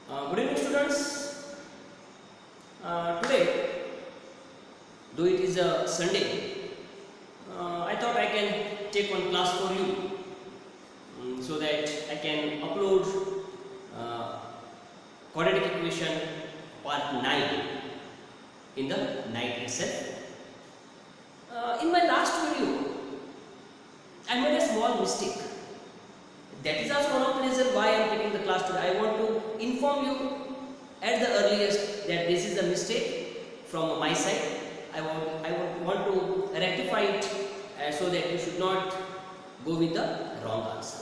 Good evening, students. Today, though it is a Sunday, I thought I can take one class for you so that I can upload quadratic equation part 9 in the night itself. In my last video, I made a small mistake. That is also one of the reasons why I am taking the class today. I want to inform you at the earliest that this is a mistake from my side. I want to rectify it so that you should not go with the wrong answer.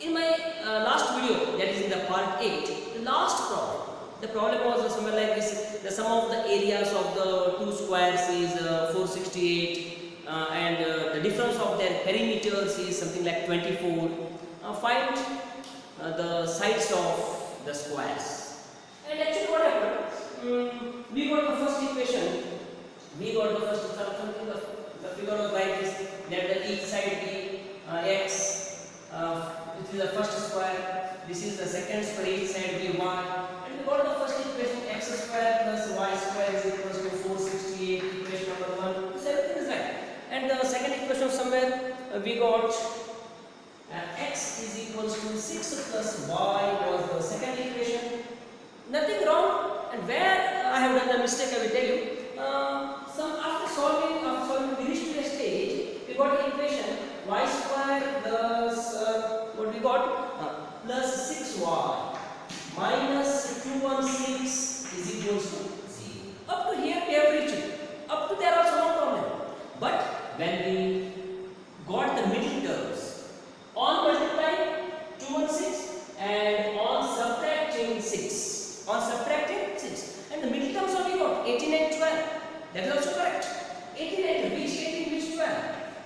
In my last video, that is in the part 8, the last problem. The problem was somewhere like this: the sum of the areas of the two squares is 468, and the difference of their perimeters is something like 24. Find the sides of the squares. And actually, what happened? We got the first equation. We got the first something. The figure was like this: let each side be x. This is the first square. This is the second square. Each side be y. And we got the first equation: x square plus y square is equals to 468. Equation number 1. So everything is right. And the second equation somewhere we got. X is equals to 6 plus y was the second equation. Nothing wrong. And where I have done the mistake, I will tell you. After solving, we reached to a stage. We got the equation y square plus what we got plus 6y minus 216 is equals to 0. Up to here we have reached. Up to there also no problem. But when we got the middle terms, on multiplying 216 and on subtracting 6. And the middle terms only got 18 and 12. That is also correct. 18 and which 18 which 12?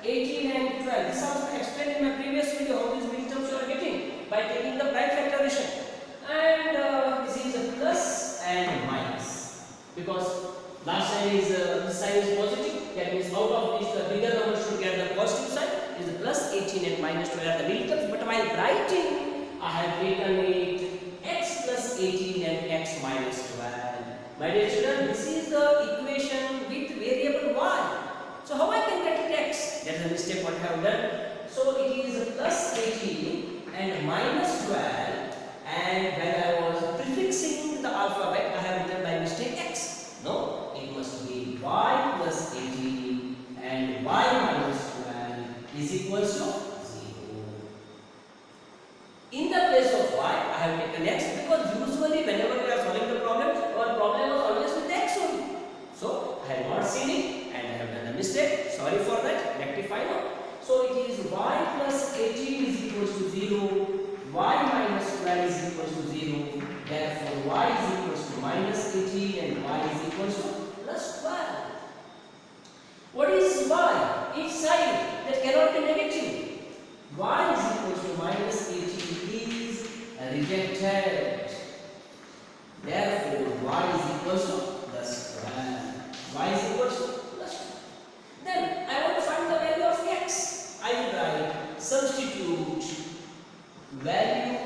18 and 12. This also explained in my previous video how these middle terms you are getting by taking the prime factorization. And this is a plus and minus. Because last side is this side is positive. That means out of which the bigger number should get the positive side. Is the plus 18 and minus 12 are the middle terms, but while writing, I have written it x plus 18 and x minus 12. My dear children, this is the equation with variable y. So how I can get it x? That is a mistake what I have done. So it is plus 18 and minus 12, and when I was prefixing the alphabet, I have written by mistake x. No, it must be y plus 18 and y minus 12 is equals to 0. In the place of y, I have taken x because usually whenever we are solving the problem, our problem was always with x only. So I have not seen it and I have done a mistake. Sorry for that. Rectify now. So it is y plus 18 is equals to 0. Y minus 12 is equals to 0. Therefore y is equals to minus 18 and y is equals to plus 12. What is y? Each side that cannot be negative. Y is equals to minus 18 is rejected. Therefore, y is equals to plus 12. Y is equals to plus 12. Then I want to find the value of x. I will write substitute value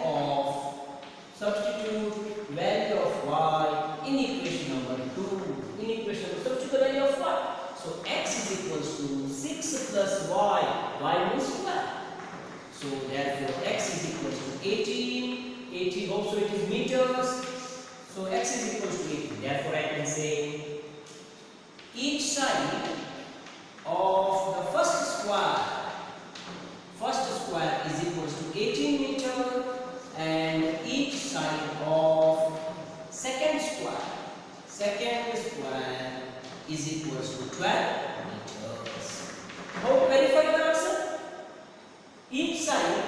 of y in equation number 2. In equation number substitute the value of y. So x is equals to 6 plus y means 12. So therefore x is equals to 18 also it is meters. So x is equals to 18. Therefore I can say each side of the first square is equals to 18 meter, and each side of second square is equals to 12 meters. How to verify the answer? Each side,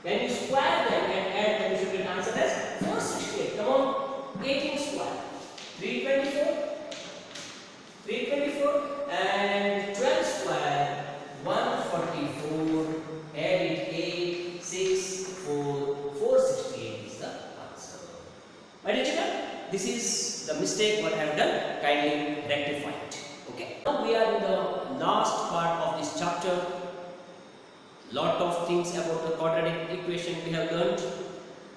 when you square them and add them, you should get answer as 468. Come on, 18 square, 324, and 12 square, 144. Add it 8, 6, 4, 468 is the answer. My dear children, this is the mistake what I have done. Kindly rectify it. Okay. Now we are in the last part of this chapter. Lot of things about the quadratic equation we have learned,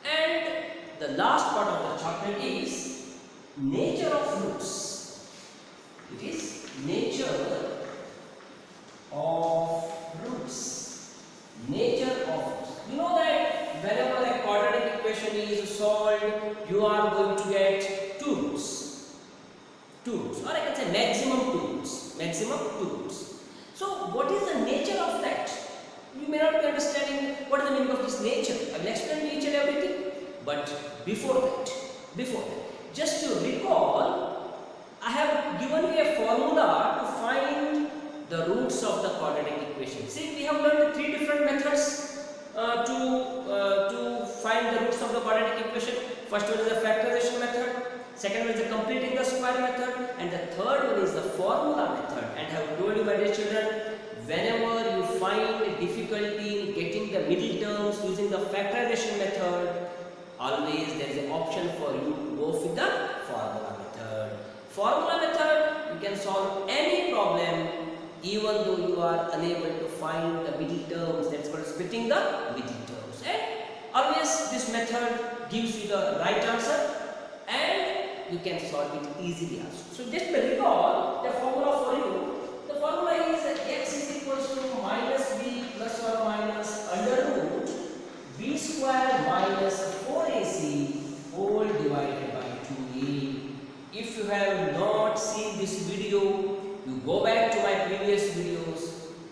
and the last part of the chapter is nature of roots. It is nature of roots. Nature of roots. You know that whenever a quadratic equation is solved, you are going to get two roots. Two roots, or I can say maximum two roots. Maximum two roots. So, what is the nature of that? You may not be understanding what is the meaning of this nature. I will explain each and everything. But before that, just to recall, I have given you a formula to find the roots of the quadratic equation. See, we have learned three different methods to find the roots of the quadratic equation. First one is the factorization method, second one is the completing the square method, and the third one is the formula method. And I have told you, my dear children, whenever you find difficulty in getting the middle terms using the factorization method, always there is an option for you to go with the formula method. Formula method, you can solve any problem even though you are unable to find the middle terms. That's called splitting the middle terms. And always this method gives you the right answer and you can solve it easily also. So just to recall the formula for you. The formula is x is equals to minus b plus or minus under root b square minus 4ac whole divided by 2a. If you have not seen this video, you go back to my previous videos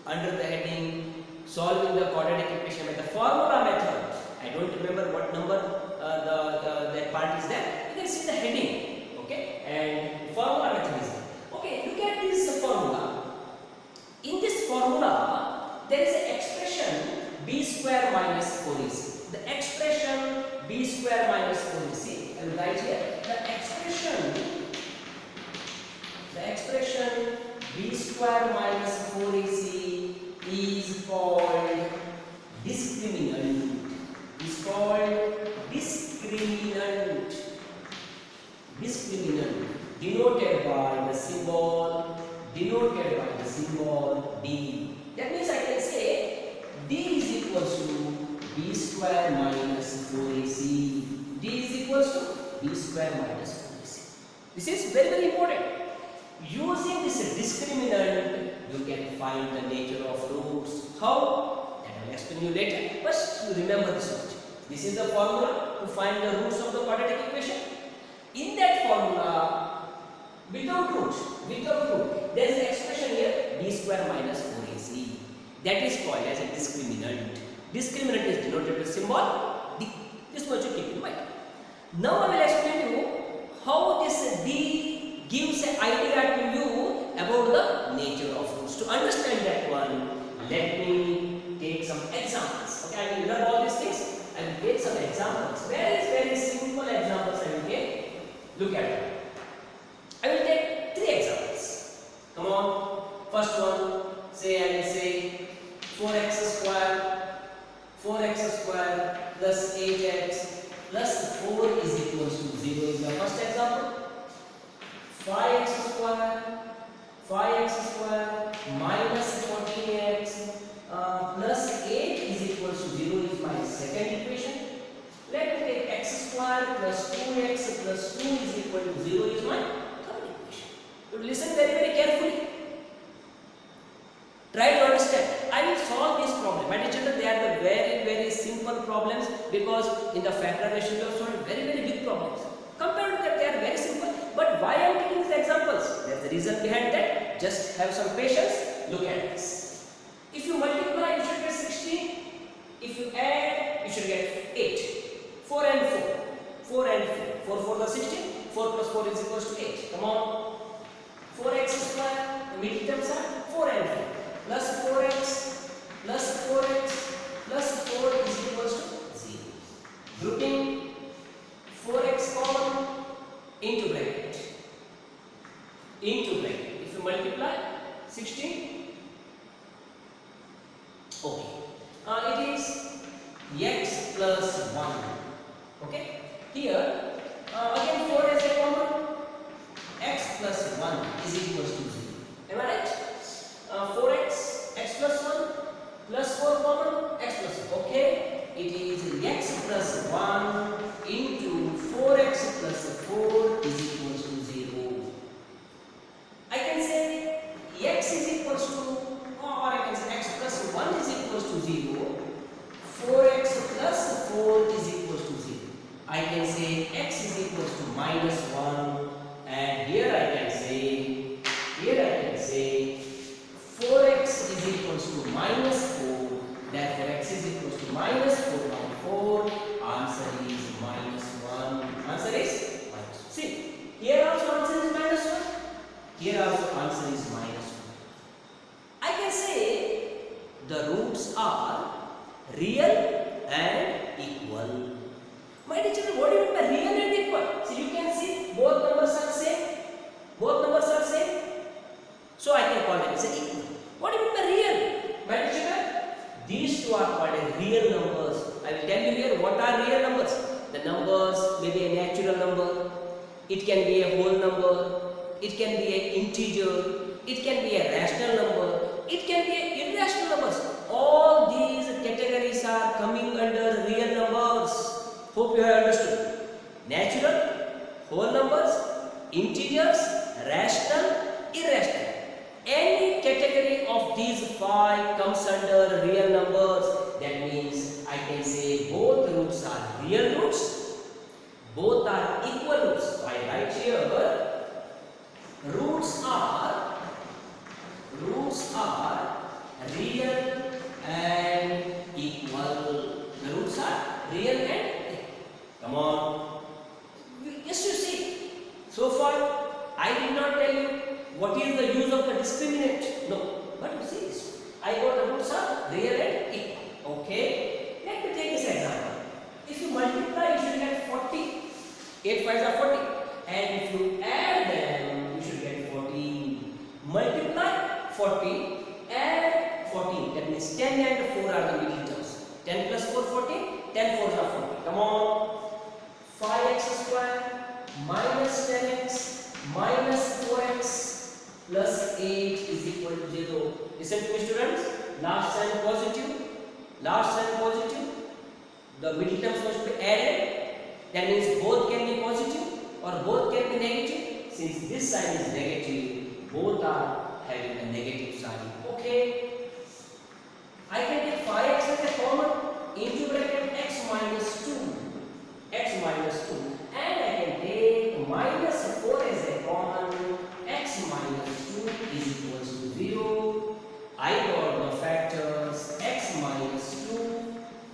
under the heading solving the quadratic equation with the formula method. I don't remember what number that part is there. You can see the heading, okay, and formula method is there. Okay, look at this formula. In this formula, there is an expression b square minus 4ac. The expression b square minus 4ac. I will write here the expression b square minus 4ac is called discriminant. Is called discriminant. Discriminant denoted by the symbol d. That means I can say d is equals to b square minus 4ac. d is equals to b square minus 4ac. This is very, very important. Using this discriminant, you can find the nature of roots. How? That I will explain you later. First, you remember this much. This is the formula to find the roots of the quadratic equation. In that formula, without root, there is an expression here b square minus 4ac. That is called as a discriminant. Discriminant is denoted with symbol d. This much you keep in mind. Now I will explain you how this d gives an idea to you about the nature of roots. To understand that one, let me take some examples. Okay, I will learn all these things. I will take some examples. Very simple examples I will take. Look at them. I will take three examples. Come on. First one, I will say 4x square plus 8x plus 4 is equals to 0 is the first example. 5x square minus 14x plus 8 is equals to 0 is my second equation. Let me take x square plus 2x plus 2 is equal to 0 is my third equation. You listen very carefully. Try to understand. I will solve this problem. My dear children, they are the very simple problems because in the factorization we have solved very big problems. Compared to that, they are very simple. But why I am taking these examples? There is a reason behind that. Just have some patience. Look at this. If you multiply, you should get 16. If you add, you should get 8. 4 and 4. 4 and 4. 4 for the 16. 4 plus 4 is equals to 8. Come on. 4x square. The middle terms are 4 and 4. Plus 4x plus 4x plus 4 is equals to 0. Grouping 4x common into bracket. If you multiply 16, okay. It is x plus 1. Okay. Here again 4 is a common. X plus 1 is equals to 0. Am I right? 4x, x plus 1 plus 4 common, x plus 1. Okay, it is x plus 1 into say x is equals to -1, and here I can say 4x is equals to -4. Therefore, x is equals to -4 by 4. Answer is -1. Answer is -1. See, here also answer is -1. Here also answer is -1. I can say the roots are real and equal. My dear children, what do you mean by real and equal? So you can see both numbers are same. Both numbers are same. So I can call them as equal. What do you mean by real? My dear children, these two are called as real numbers. I will tell you here what are real numbers. The numbers may be a natural number. It can be a whole number. It can be an integer. It can be a rational number. It can be irrational numbers. All these categories are coming under real numbers. Hope you have understood. Natural, whole numbers, integers, rational, irrational. Any category of these 5 comes under real numbers. That means I can say both roots are real roots. Both are equal roots. I write here roots are real and equal. The roots are real and equal. Come on. Yes, you see. So far, I did not tell you what is the use of the discriminant. No. But you see this. I got the roots are real and equal. Okay. Let me take this example. If you multiply, you should get 40. 8 5s are 40. And if you add them, you should get 14. Multiply 40, add 14. That means 10 and 4 are the middle terms. 10 plus 4, 14. 10 4s are 40. Come on. 5x square minus 10x minus 4x plus 8 is equal to 0. Listen to me, students. Last sign positive. Last sign positive. The middle terms must be added. That means both can be positive or both can be negative. Since this sign is negative, both are having a negative sign. Okay. I can take 5x as a common into bracket x minus 2. X minus 2. And I can take minus 4 as a common. X minus 2 is equals to 0. I got the factors x minus 2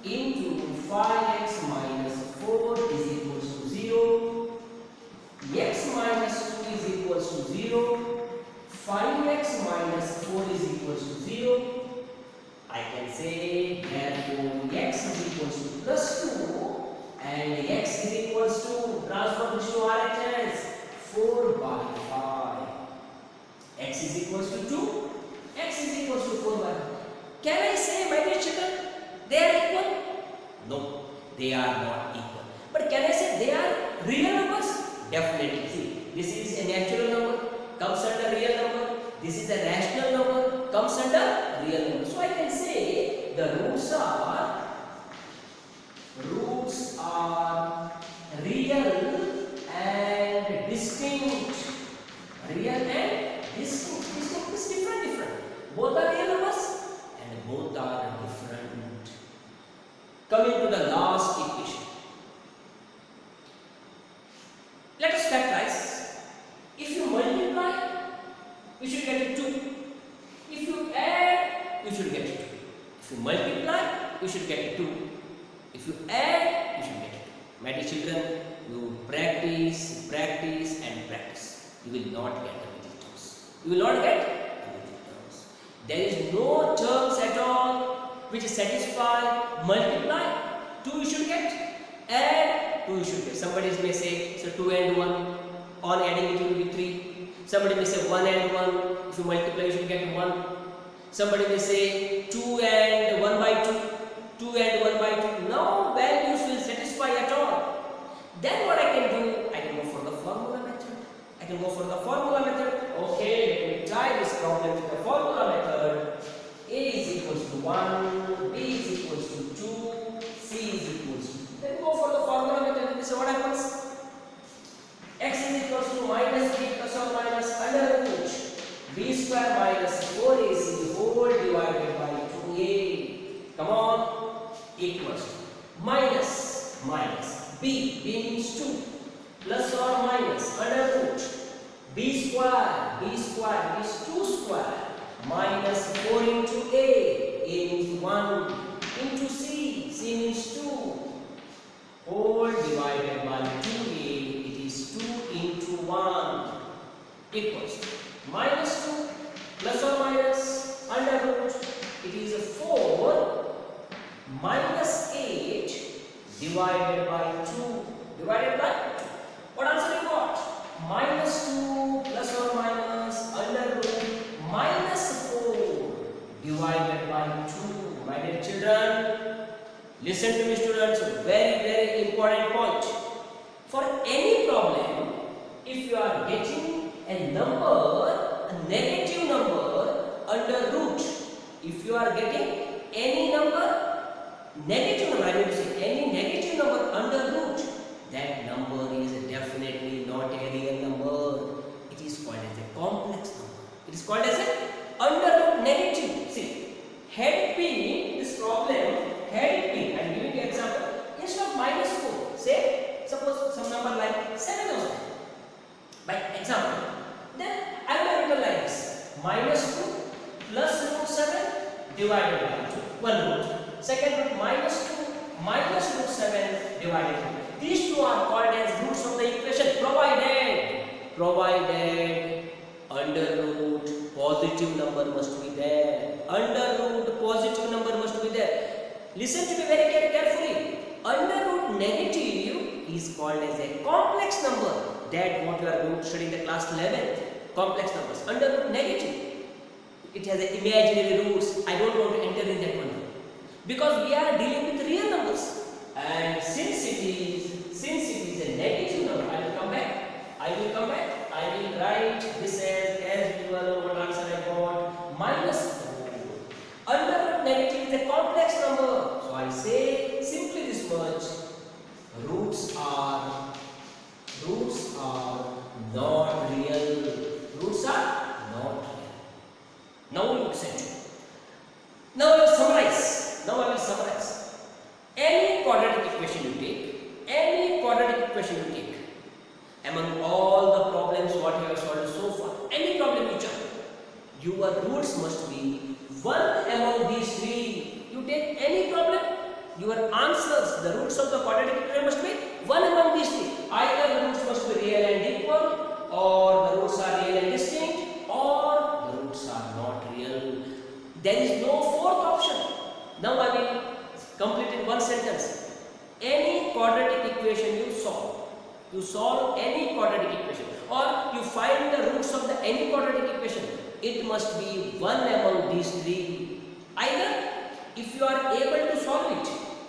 into 5x minus 4 is equals to 0. X minus 2 is equals to 0. 5x minus 4 is equals to 0. I can say therefore x is equals to plus 2 and x is equals to, transfer this to RHS, 4 by 5. X is equals to 2. X is equals to 4 by 5. Can I say, my dear children, they are equal? No, they are not equal. But can I say they are real numbers? Definitely. See, this is a natural number, comes under real number. This is a rational number, comes under real number. So I can say the roots are real and distinct. Real and distinct. Distinct is different. Both are real numbers and both are different. Coming to the last equation. Let us factorize. If you multiply, you should get 2. If you add, you should get 2. If you multiply, you should get 2. If you add, you should get 2. My dear children, you practice and practice. You will not get the middle terms. You will not get the middle terms. There is no terms at all which satisfy multiply. 2 you should get, add 2 you should get. Somebody may say, so 2 and 1, on adding it will be 3. Somebody may say 1 and 1, if you multiply you should get 1. Somebody may say 2 and 1 by 2, 2 and 1 by 2. No values will satisfy at all. Then what I can do? I can go for the formula method. Okay, let me try this problem with the formula method. A is equals to 1, B is equals to 2, C is equals to 2. Then go for the formula method. This is what happens. X is equals to minus b plus or minus under root b square minus 4ac whole divided by 2a. Come on. Equals to minus b means 2 plus or minus under root b square is 2 square minus 4 into a means 1 into c means 2 whole divided by 2a, it is 2 into 1 equals minus 2 plus or minus under root, it is 4 minus 8 divided by 2 divided by 2. What answer you got? Minus 2 plus or minus under root minus 4 divided by 2. My dear children, listen to me students, very important point. For any problem, if you are getting a number, a negative number under root, if you are getting any number, negative number, I mean to say any negative number under root, that number is definitely not a real number. It is called as a complex number. It is called as a under root negative. See, had it been this problem, had it been, I am giving you an example, instead of minus 4, say, suppose some number like 7,000. By example, then I will write it like this: minus 2 plus root 7 divided by 2, one root. Second root minus 2 minus root 7 divided by 2. These two are called as roots of the equation, provided under root positive number must be there. Under root positive number must be there. Listen to me very carefully. Under root negative is called as a complex number. That what you are going to study in the class 11th. Complex numbers. Under root negative, it has a imaginary roots. I don't want to enter in that one because we are dealing with real numbers. And since it is a negative number, I will come back. I will write this as usual. What answer I got? Minus 4. Under root negative is a complex number. So I say simply this much: roots are not real. Roots are not real. Now listen to me. Now I will summarize. Any quadratic equation you take, among all the problems what you have solved so far, any problem you choose, your roots must be one among these three. You take any problem, your answers, the roots of the quadratic equation must be one among these three. Either the roots must be real and equal, or the roots are real and distinct, or the roots are not real. There is no fourth option. Now I will complete in one sentence. Any quadratic equation you solve any quadratic equation, or you find the roots of any quadratic equation, it must be one among these three. Either if you are able to solve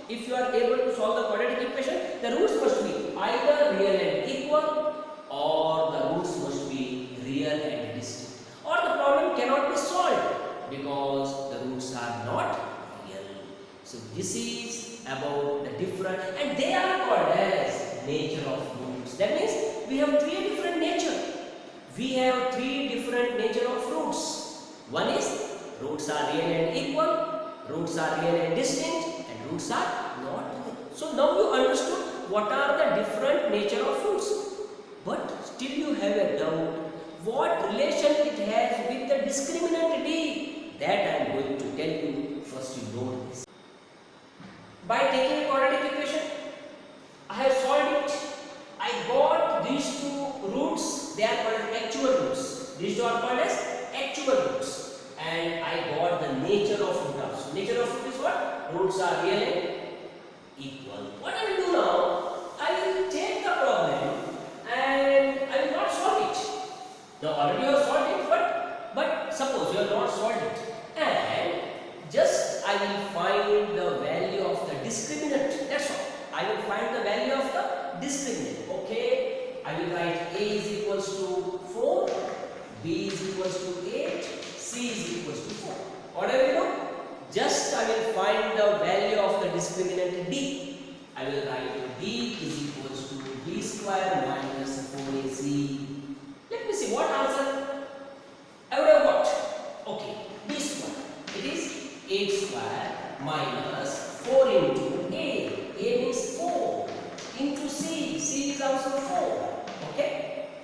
the quadratic equation, the roots must be either real and equal, or the roots must be real and distinct, or the problem cannot be solved because the roots are not real. So this is about the different, and they are called as nature of roots. That means we have three different nature. We have three different nature of roots. One is roots are real and equal, roots are real and distinct, and roots are not real. So now you understood what are the different nature of roots. But still you have a doubt. What relation it has with the discriminant d? That I am going to tell you. First you know this. By taking a quadratic equation, I have solved it. I got these two roots. They are called actual roots. These two are called as actual roots. And I got the nature of root also. Nature of root is what? Roots are real and equal. What I will do now? I will take the problem and I will not solve it. Now already you have solved it, but suppose you have not solved it, and just I will find the value of the discriminant. That's all. I will find the value of the discriminant. Okay. I will write a is equals to 4, b is equals to 8, c is equals to 4. What I will do? Just I will find the value of the discriminant d. I will write d is equals to b square minus 4ac. Let me see what answer I would have got. Okay, b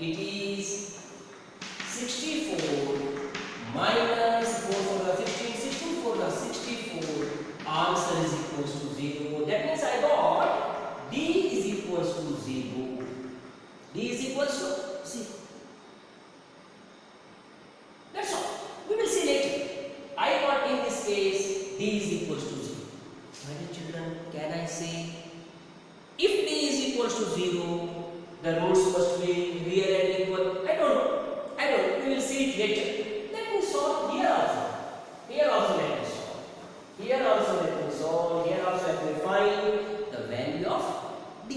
it is 64 minus 4 for the 15, 16 for the 64. Answer is equals to 0. That means I got D is equals to 0. D is equals to 0. That's all. We will see later. I got in this case D is equals to 0. My dear children, can I say if D is equals to 0, the roots must be real and equal? I don't know. We will see it later. Let me solve here also. Here also let me solve. Here also let me solve. Here also let me find the value of D.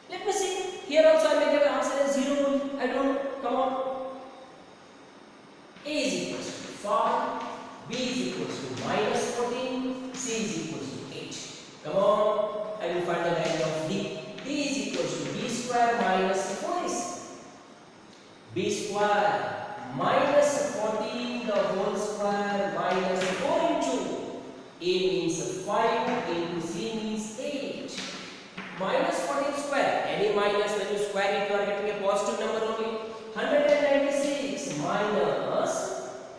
Let me see. Here also I may get the answer as 0. I don't know. Come on. A is equals to 5. B is equals to minus 14. C is equals to 8. Come on. I will find the value of D. D is equals to B square minus 4AC. B square minus 14 the whole square minus 4 into A means 5 into C means 8. Minus 14 square. Any minus when you square it, you are getting a positive number only. 196 minus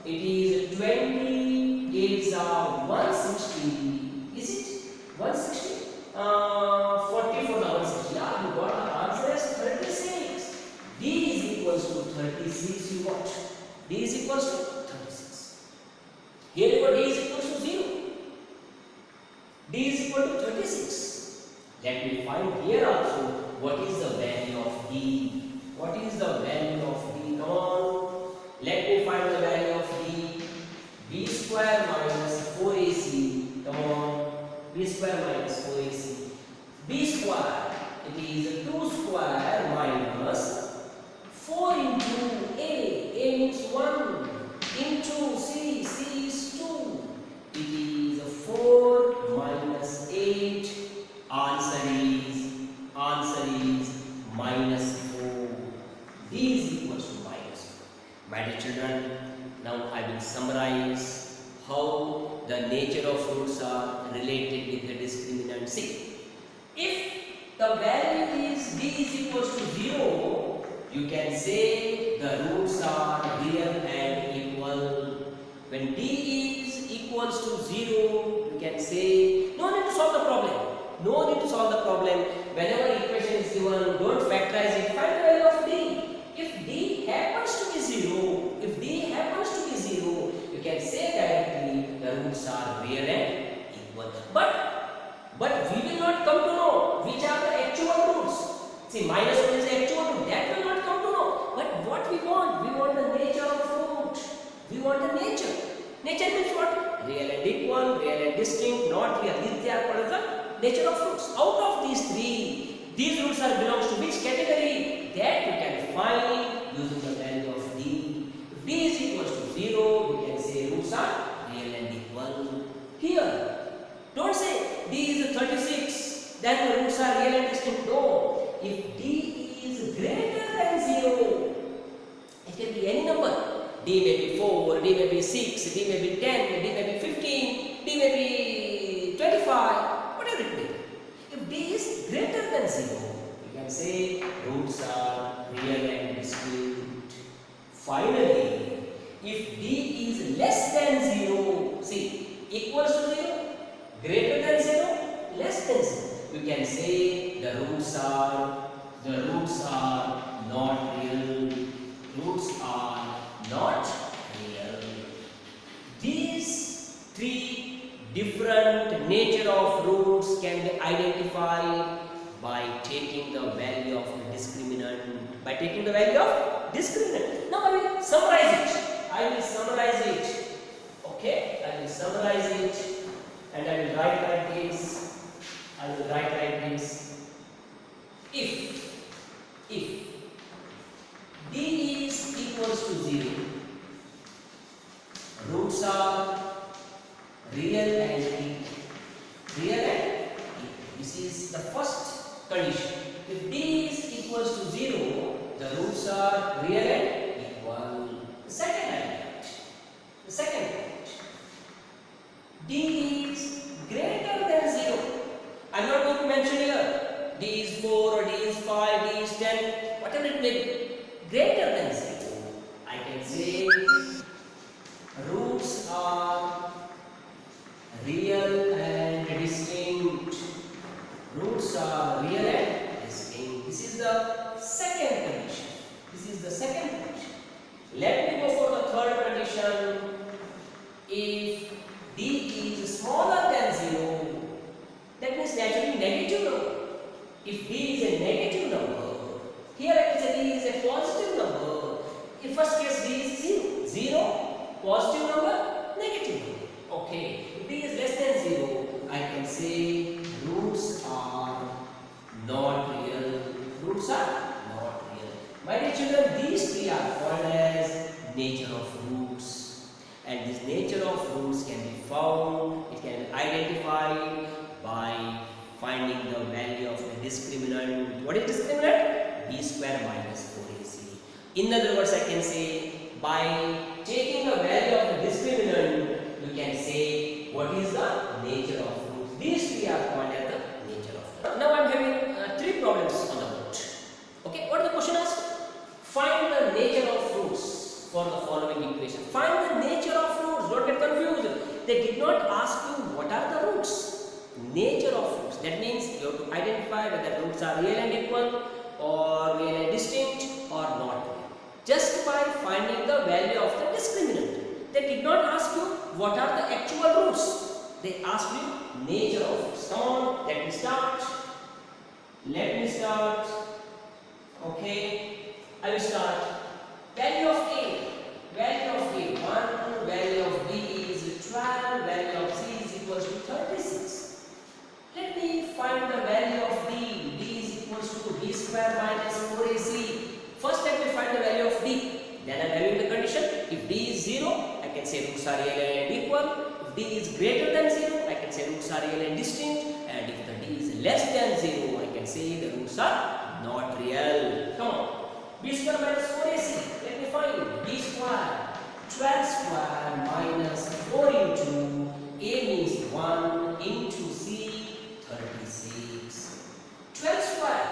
it is 20 is 160. Is it 160? 40 for the 160. Yeah, you got the answer as 36. D is equals to 36. You got D is equals to 36. Here you got D is equals to 0. D is equal to 36. Let me find here also what is the value of D. What is the value of D? Come on. Let me find the value of D. B square minus 4AC. Come on. B square minus 4AC. B square. It is 2 square minus 4 into A. A means 1 into C. C is 2. It is 4 minus 8. Answer is minus 4. D is equals to minus 4. My dear children, now I will summarize how the nature of roots are related with the discriminant. See, if the value is D is equals to 0, you can say the roots are real and equal. When D is equals to 0, you can say no need to solve the problem. No need to solve the problem. Whenever equation is given, don't factorize it. Find the value of D. If D happens to be 0, you can say directly the roots are real and equal. But we will not come to know which are the actual roots. See, minus 1 is the actual root. That will not come to know. But what we want? We want the nature of root. We want the nature. Nature means what? Real and equal, real and distinct, not real. These are called as the nature of roots. Out of these three, these roots are belongs to which category? That you can find using the value of D. If D is equals to 0, we can say roots are real and equal. Here, don't say D is 36, then the roots are real and distinct. No. If D is greater than 0, it can be any number. D may be 4, D may be 6, D may be 10, D may be 15, D may be 25, whatever it may be. If D is greater than 0, you can say roots are real and distinct. Finally, if D is less than 0, see, equals to 0, greater than 0, less than 0, you can say the roots are not real. Roots are not real. These three different nature of roots can be identified by taking the value of the discriminant. By taking the value of discriminant. Now I will summarize it. Okay, I will summarize it and I will write like this. If D is equals to 0, roots are real and equal. This is the first condition. If D is equals to 0, the roots are real and equal. The second point. D is greater than 0. I am not going to mention here D is 4 or D is 5, D is 10, whatever it may be. greater than 0, I can say roots are real and distinct. Roots are real and distinct. This is the second condition. This is the second condition. Let me go for the third condition. If d is smaller than 0, that means naturally negative number. If d is a negative number, here I can say d is a positive number. In first case d is 0. 0, positive number, negative number. Okay. If d is less than 0, I can say roots are not real. Roots are not real. My dear children, these three are called as nature of roots. And this nature of roots can be found, it can be identified by finding the value of the discriminant. What is discriminant? B square minus 4ac. In other words, I can say by taking the value of the discriminant, you can say what is the nature of roots. These three are called as the nature of roots. Now I am having three problems on the board. Okay, what is the question asked? Find the nature of roots for the following equation. Find the nature of roots. Don't get confused. They did not ask you what are the roots. Nature of roots. That means you have to identify whether roots are real and equal or real and distinct or not real. Just by finding the value of the discriminant. They did not ask you what are the actual roots. They asked you nature of roots. Come on, let me start. Let me start. Okay, I will start. Value of A. Value of A 1, value of B is 12, value of C is equals to 36. Let me find the value of D. D is equals to B square minus 4AC. First let me find the value of D. Then I am having the condition. If D is 0, I can say roots are real and equal. If D is greater than 0, I can say roots are real and distinct. And if the D is less than 0, I can say the roots are not real. Come on. B square minus 4AC. Let me find B square. 12 square minus 4 into A means 1 into C 36. 12 square.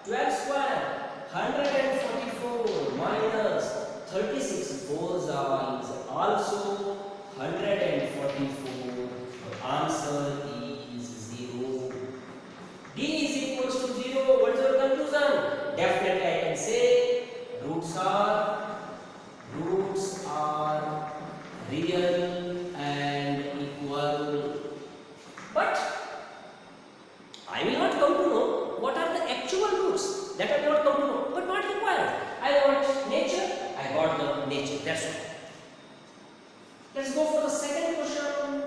12 square. 144 minus 36 4s are is also 144. The answer is 0. D is equals to 0. What is your conclusion? Definitely I can say roots are real and equal. But I will not come to know what are the actual roots. That I will not come to know, but not required. I want nature, I got the nature. That's all. Let's go for the second question.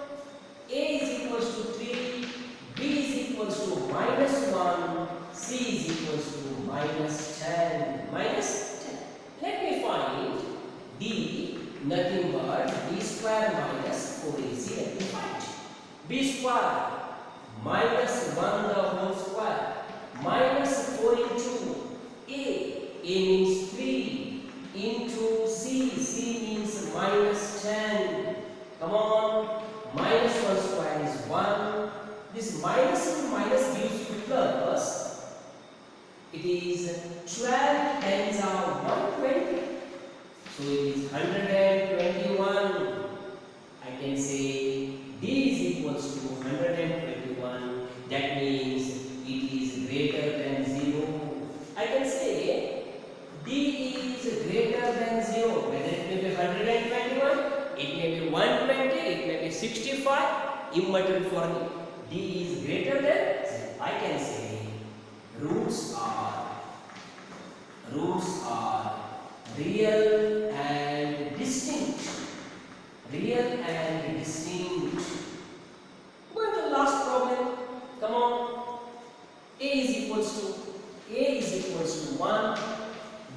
A is equals to 3, B is equals to minus 1, C is equals to minus 10. Minus 10. Let me find D, nothing but B square minus 4AC. Let me find B square minus 1 the whole square minus 4 into A. A means 3 into C. C means minus 10. Come on. Minus 1 square is 1. This minus into minus gives you plus. It is 12 tens are 120. So it is 121. I can say D is equals to 121. That means it is greater than 0. I can say D is greater than 0. Whether it may be 121, it may be 120, it may be 65, immaterial for me. D is greater than 0. I can say roots are real and distinct. Real and distinct. What is the last problem? Come on. A is equals to 1,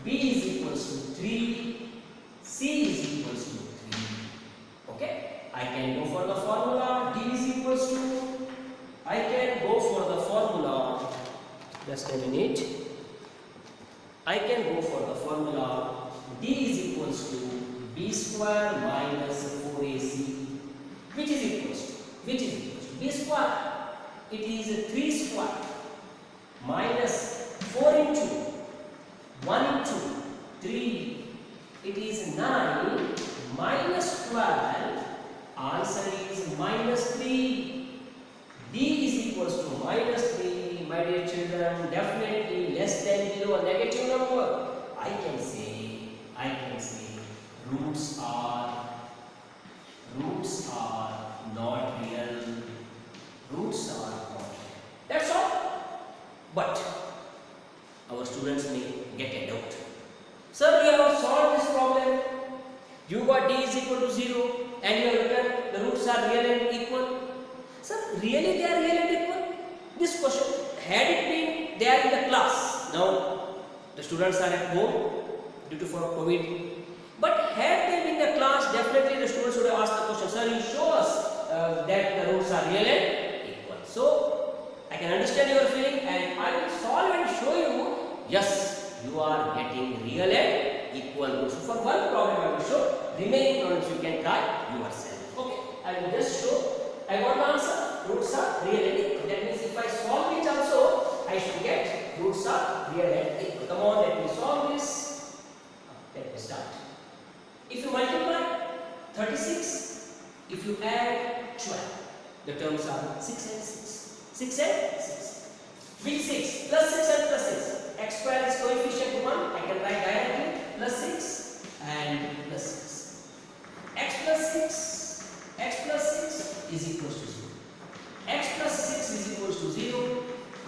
B is equals to 3, C is equals to 3. Okay? I can go for the formula. D is equals to, I can go for the formula. Just a minute. I can go for the formula. D is equals to B square minus 4AC. Which is equals to B square. It is 3 square minus 4 into 1 into 3. It is 9 minus 12. Answer is minus 3. D is equals to minus 3. My dear children, definitely less than 0, a negative number. I can say roots are not real. Roots are not real. That's all. But our students may get a doubt. Sir, we have solved this problem. You got D is equal to 0 and you have written the roots are real and equal. Sir, really they are real and equal? This question, had it been they are in the class, now the students are at home due to for COVID. But had they been in the class, definitely the students would have asked the question, sir, you show us that the roots are real and equal. So, I can understand your feeling and I will solve and show you, yes, you are getting real and equal roots. So, for one problem I will show, remaining problems you can try yourself. Okay, I will just show. I got the answer, roots are real and equal. That means if I solve it also, I should get roots are real and equal. Come on, let me solve this. Let me start. If you multiply 36, if you add 12, the terms are 6 and 6. 6 and 6. Which 6? Plus 6 and plus 6. X square is coefficient 1. I can write directly plus 6 and plus 6. X plus 6 is equals to 0. X plus 6 is equals to 0.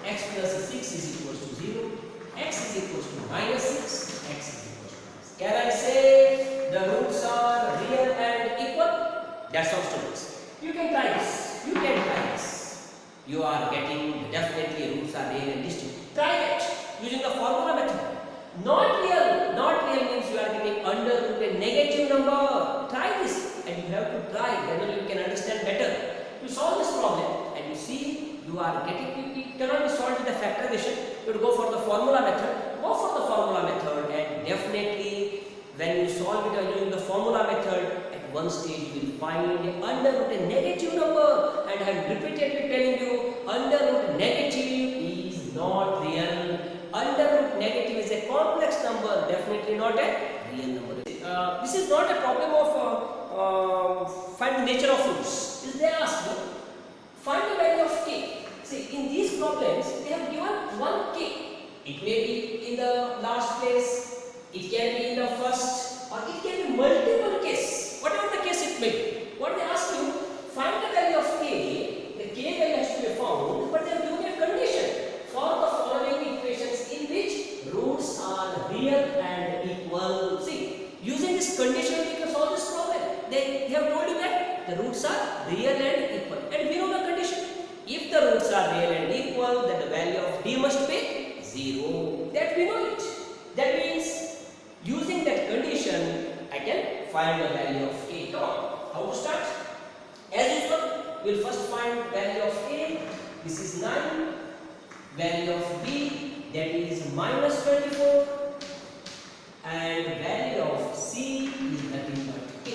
X plus 6 is equals to 0. X is equals to minus 6. X is equals to minus. Can I say the roots are real and equal? That's all, students. You can try this. You can try this. You are getting definitely roots are real and distinct. Try it using the formula method. Not real means you are getting under root a negative number. Try this and you have to try, then only you can understand better. You solve this problem and you see you are getting, it cannot be solved with the factorization. You have to go for the formula method. Go for the formula method and definitely when you solve it using the formula method, at one stage you will find under root a negative number, and I am repeatedly telling you under root negative is not real. Under root negative is a complex number, definitely not a real number. This is not a problem of find the nature of roots. Is they ask you, find the value of k. See, in these problems, they have given one k. It may be in the last place, it can be in the first, or it can be multiple cases. Whatever the case it may be. What they ask you, find the value of k. The k value has to be found, but they have given a condition for the following equations in which roots are real and equal. See, using this condition we can solve this problem. They have told you that the roots are real and equal, and we know the condition. If the roots are real and equal, then the value of d must be 0. That we know it. That means using that condition, I can find the value of k. Come on, how to start? As usual, we will first find value of a. This is 9. Value of b, that is minus 24, and value of c is nothing but k.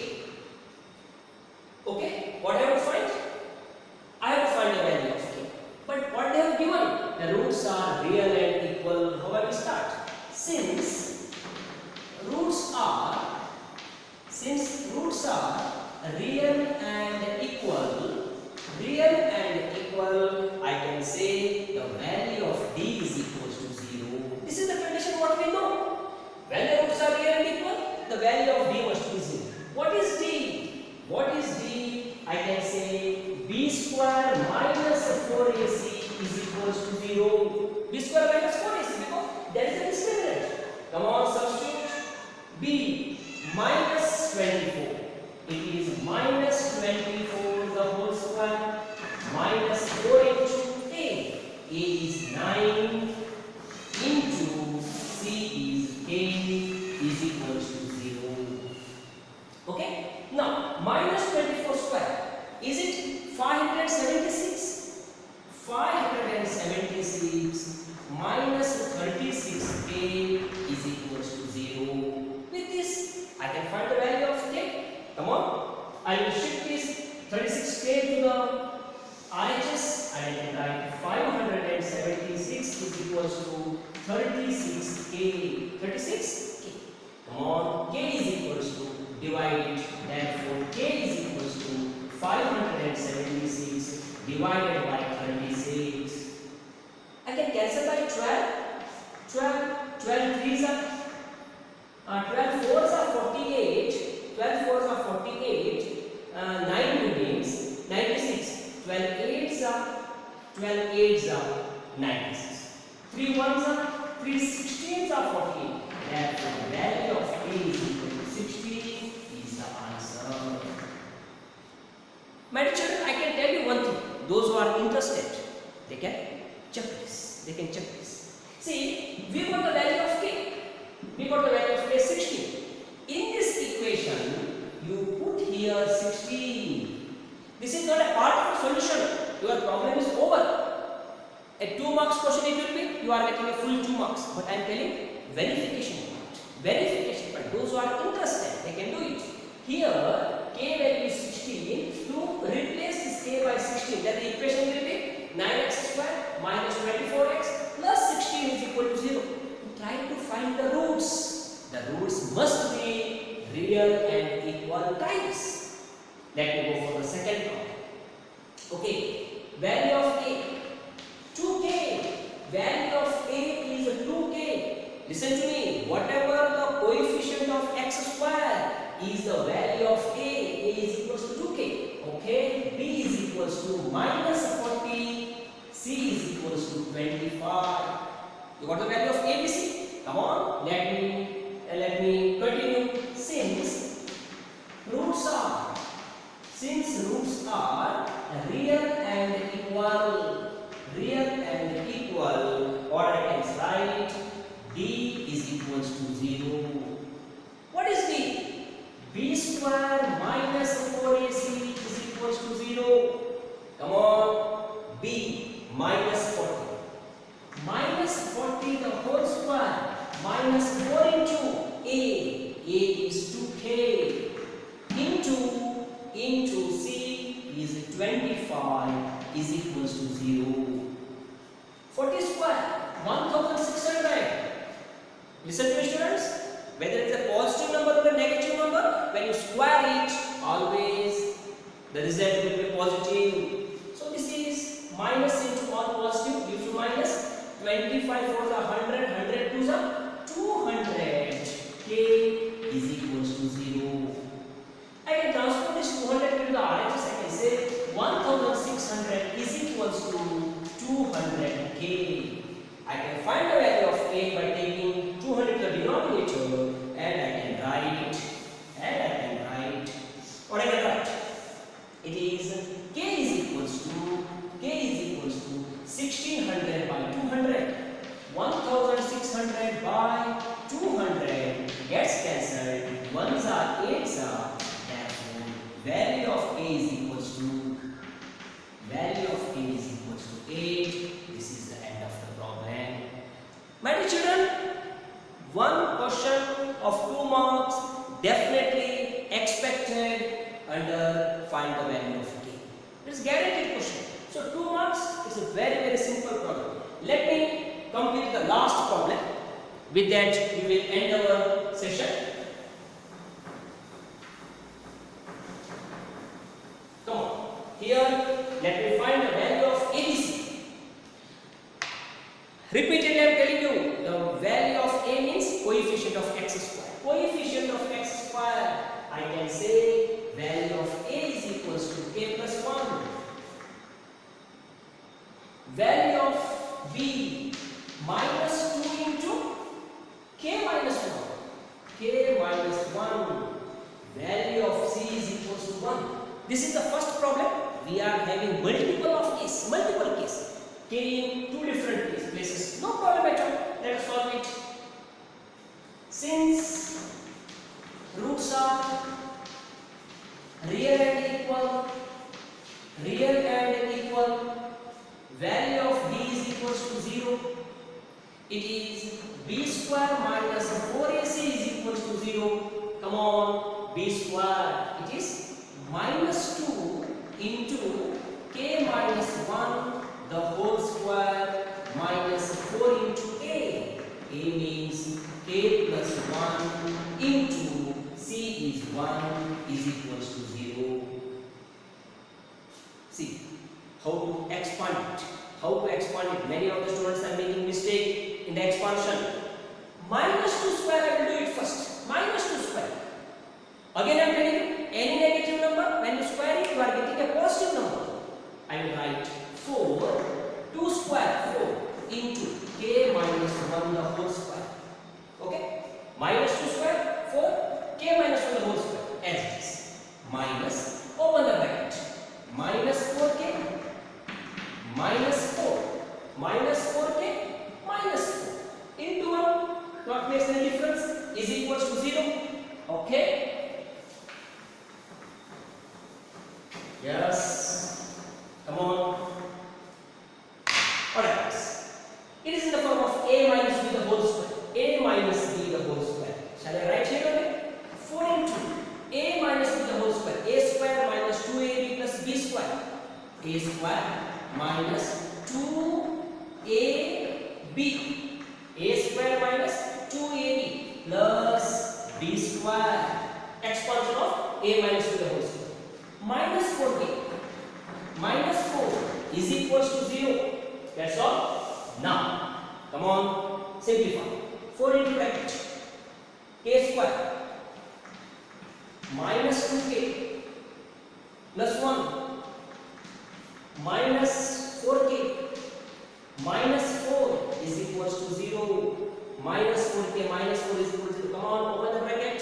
Okay, what I have to find? I have to find the value of k. But what they have given? The roots are real and equal. How will we start? Since roots are real and equal, I can say the value of d is equals to 0. This is the condition what we know. When the roots are real and equal, the value of d must be 0. What is d? What is d? I can say b square minus 4ac is equals to 0. B square minus 4ac, because there is a discriminant. Come on, substitute. B minus 24. It is minus 24 the whole square minus 4 into a. A is 9 into c is k is equals to 0. Okay? Now, minus 24 square. Is it 576? 576 minus 36k is equals to 0. With this, I can find the value of k. Come on. I will shift this 36k to the RHS and I can write 576 is equals to 36k. 36k. are 12, 12 threes are 12 fours are 48, 12 fours are 48, 9 remains 96, 12 eights are 96, 3 ones are 3 sixteens are 48. Therefore, the value of A is equal to 16 is the answer. My dear children, I can tell you one thing. Those who are interested, they can check this. They can check this. See, we got the value of K. We got the value of K 16. In this equation, you put here 16. This is not a part of the solution. Your problem is over. A 2 marks question it will be, you are getting a full 2 marks. But I am telling verification part. Verification part. Those who are interested, they can do it. Here, K value is 16. To replace this K by 16, then the equation will be 9x square minus 24x plus 16 is equal to 0. Try to find the roots. The roots must be real and equal times. Let me go for the second problem. Okay, value of A 2k. Value of A is 2k. Listen to me. Whatever the coefficient of x square is the value of A is equals to 2k. Okay, B is equals to minus 40. C is equals to 25. You got the value of A, B, C? Come on, let me continue. Since roots are real and equal, or I can write D is equals to 0. What is D? B square minus 4AC is equals to 0. Come on, B minus 40. Minus 40 the whole square minus 4 into A. A is 2k into C is 25 is equals to 0. 40 square 1600. Listen to me, students. Whether it is a positive number or a negative number, when you square it, always the result will be positive. So this is minus into all positive gives you minus. 25 fours are 100, 100 twos are 200. K is equals to 0. I can transform this 200 to the RHS. I can say 1600 is equals to 200k. I can find the value of k by taking 200 to the denominator, and I can write. What I can write? It is k is equals to 1600 by 200. 1600 by 200 gets cancelled. Ones are 8s are. Therefore, value of k is equals to 8. This is the end of the problem. My dear children, one question of 2 marks definitely expected under find the value of k. It is guaranteed question. So 2 marks is a very simple problem. Let me complete the last problem. With that, we will end our session. Come on. Here, let me find the value of ABC. Repeatedly, I am telling you, the value of A means coefficient of x square. Coefficient of x square, I can say value of A is equals to k plus 1. Value of B minus 2 into k minus 1. K minus 1. Value of C is equals to 1. This is the first problem. We are having multiple case. K in 2 different places. No problem at all. Let us solve it. Since roots are real and equal, value of B is equals to 0. It is B square minus 4AC is equals to 0. Come on, B square. It is minus 2 into K minus 1 the whole square minus 4 into A. A means K plus 1 into C is 1 is equals to 0. See how to expand it. how to expand it. Many of the students are making mistake in the expansion. Minus 2 square, I will do it first. Minus 2 square. Again I am telling you, any negative number, when you square it, you are getting a positive number. I will write 4, 2 square, 4 into k minus 1 the whole square. Okay? Minus 2 square, 4, k minus 1 the whole square. As it is. Minus, open the bracket. Minus 4k, minus 4, minus 4k, minus 4 into 1. What makes any difference? Is equals to 0. Okay? Yes. Come on. Alright. It is in the form of a minus b the whole square. A minus b the whole square. Shall I write here again? 4 into a minus b the whole square. A square minus 2ab plus b square. A square minus 2ab. A square minus 2ab plus b square. Expansion of a minus b the whole square. Minus 4k. Minus 4 is equals to 0. That's all. Now, come on, simplify. 4 into bracket. K square minus 2k plus 1 minus 4k minus 4 is equals to 0. Minus 4k minus 4 is equal to 0. Come on, open the bracket.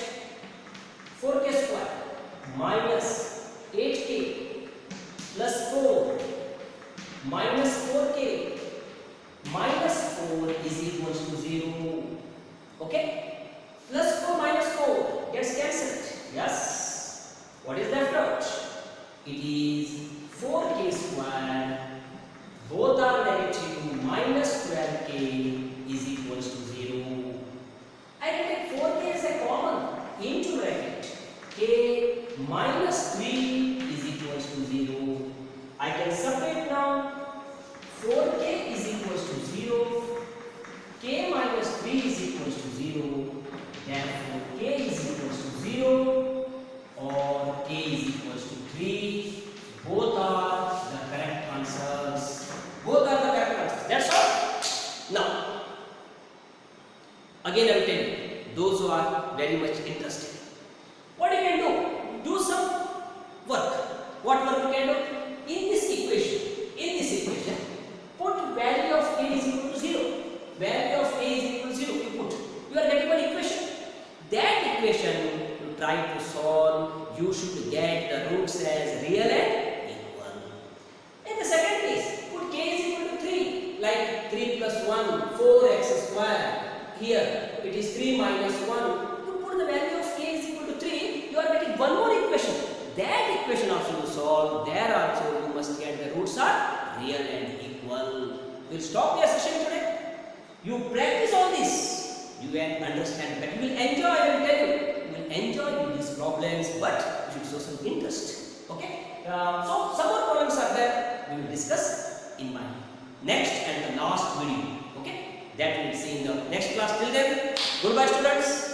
4k square minus 8k plus 4 minus 4k minus 4 is equals to 0. Okay? Plus 4 minus 4 gets cancelled. Yes. What is left out? It is 4k square. Both are negative. Minus 12k is equals to 0. I can take 4k as a common into bracket. K minus 3 is equals to 0. I can separate now. 4k is equals to 0. K minus 3 is equals to 0. Therefore, k is equals to 0 or k is equals to 3. Both are the correct answers. Both are the correct answers. That's all. Now, again I will tell you, those who are very much interested, what you can do? Do some work. What work you can do? In this equation, put value of k is equal to 0. Value of a is equal to 0. You put. You are getting one equation. That equation you try to solve. You should get the roots as real and equal. In the second case, put k is equal to 3. Like 3 plus 1, 4x square. Here it is 3 minus 1. You put the value of k is equal to 3. You are getting one more equation. That equation also you solve. There also you must get the roots are real and equal. We'll stop your session today. You practice all this, you will understand better. You will enjoy, I will tell you. You will enjoy with these problems, but you should show some interest. Okay? So, some more problems are there. We will discuss in my next and the last video. Okay? That we will see in the next class. Till then, goodbye students.